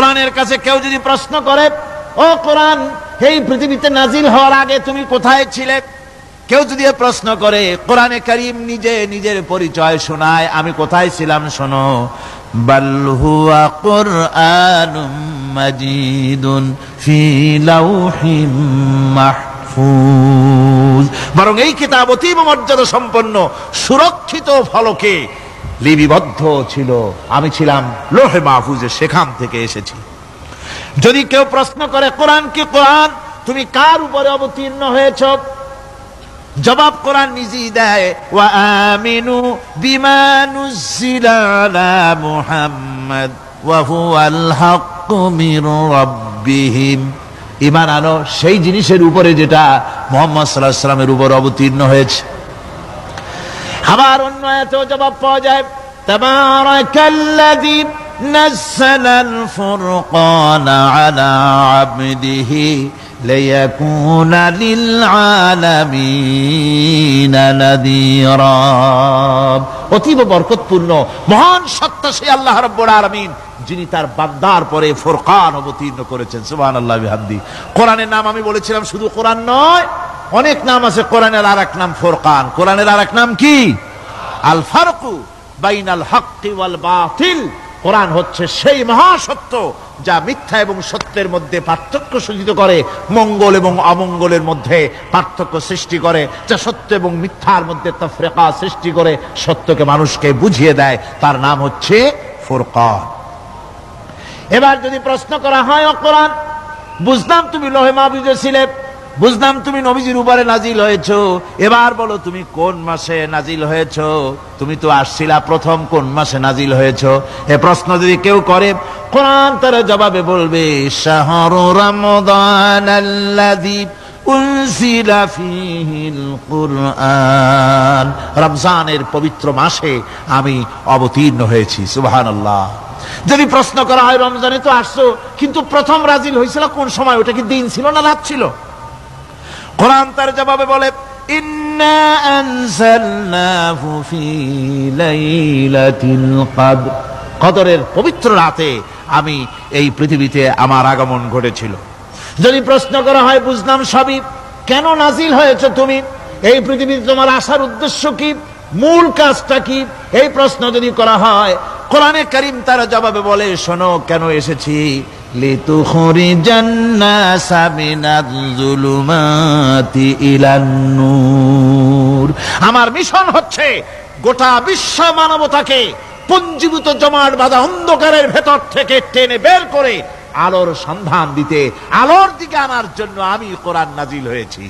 কোরআনের কাছে কেউ যদি প্রশ্ন করে, ও কোরআন, এই পৃথিবীতে নাজিল হওয়ার আগে তুমি কোথায় ছিলে? কেউ যদি প্রশ্ন করে, কোরআনে কারীম নিজে নিজের পরিচয় শোনায়, আমি কোথায় ছিলাম শোনো। বাল হুয়া কুরআনুম মাজিদুন ফি লাউহিম মাহফুজ, বরং এই কিতাব অতীব মর্যাদা সম্পন্ন সুরক্ষিত ফলকে লিপিবদ্ধ ছিল, আমি ছিলাম লৌহে মাহফুজে, সেখান থেকে এসেছি। যদি কেউ প্রশ্ন করে, কোরআন কি কোরআন, তুমি কার উপরে অবতীর্ণ হয়েছ? জবাব কোরআন নিজেই দেয়, ওয়া আমিনু বিমা নুজিলা আলা মুহাম্মাদ ওয়া হুয়াল হাক্কু মির রাব্বিহিম, ঈমান আনো সেই জিনিসের উপরে যেটা মুহাম্মদ সাল্লাল্লাহু আলাইহি ওয়াসাল্লামের উপর অবতীর্ণ হয়েছে। আবার অন্য আয়াতেও জবাব পাওয়া যায়, তাবারাকাল্লাযী নাযালাল ফুরকানা আলা আবদিহি লিয়াকুনা লিল আলামিনা নাযীরা, অতীব বরকতপূর্ণ মহান সত্তা সেই আল্লাহ রাব্বুল আলামিন, যিনি তার বান্দার পরে ফুরকান অবতীর্ণ করেছেন। সুবহানাল্লাহ বিহামদি। কোরআনের নাম আমি বলেছিলাম শুধু কোরআন নয়, অনেক নাম আছে। কোরআনের আরেক নাম ফুরকান, কোরআনের আরেক নাম কি? আল ফারকু বাইনাল হাক্কি ওয়াল বাতিল। কোরআন হচ্ছে সেই মহাসত্য যা মিথ্যা এবং সত্যের মধ্যে পার্থক্য সূচিত করে, মঙ্গল এবং অমঙ্গলের মধ্যে পার্থক্য সৃষ্টি করে, যা সত্য এবং মিথ্যার মধ্যে তাফরিকা সৃষ্টি করে, সত্যকে মানুষকে বুঝিয়ে দেয়, তার নাম হচ্ছে ফুরকান। এবার যদি প্রশ্ন করা হয়, ও কোরআন, বুঝলাম তুমি লৌহে মাহফুজে ছিলে, বুঝলাম তুমি নবীজির উপরে নাজিল হয়েছো, এবার বলো তুমি কোন মাসে নাজিল হয়েছো? তুমি তো আসছিলা প্রথম, কোন মাসে নাজিল হয়েছো? এ প্রশ্ন যদি কেউ করে, কোরআন তার জবাবে বলবে, শাহরু রমাদানাল্লাযী উনজিলা ফীহিল কুরআন, রমজানের পবিত্র মাসে আমি অবতীর্ণ হয়েছি। সুবহানাল্লাহ। যদি প্রশ্ন করা হয়, রমজানে তো আসছো, কিন্তু প্রথম নাজিল হয়েছিল কোন সময়? ওটা কি দিন ছিল না রাত ছিল? কোরআন তার জবাবে বলে, ইন্না আনজালনাহু ফি লাইলাতিল কদর, কদরের পবিত্র রাতে আমি এই পৃথিবীতে আমার আগমন ঘটেছিল। যদি প্রশ্ন করা হয়, বুঝলাম সবই, কেন নাজিল হয়েছে তুমি? এই পৃথিবীতে তোমার আসার উদ্দেশ্য কি? মূল কাজটা কি? এই প্রশ্ন যদি করা হয়, কোরআনে কারীম তার জবাবে বলে, শোনো কেন এসেছি। লিতুখরিজান নাসা মিনাজ যুলুমাতি ইলান নূর, আমার মিশন হচ্ছে গোটা বিশ্ব মানবতাকে পুঞ্জীভূত জমাট বাঁধা অন্ধকারের ভেতর থেকে টেনে বের করে আলোর সন্ধান দিতে, আলোর দিকে আনার জন্য আমি কোরআন নাজিল হয়েছি।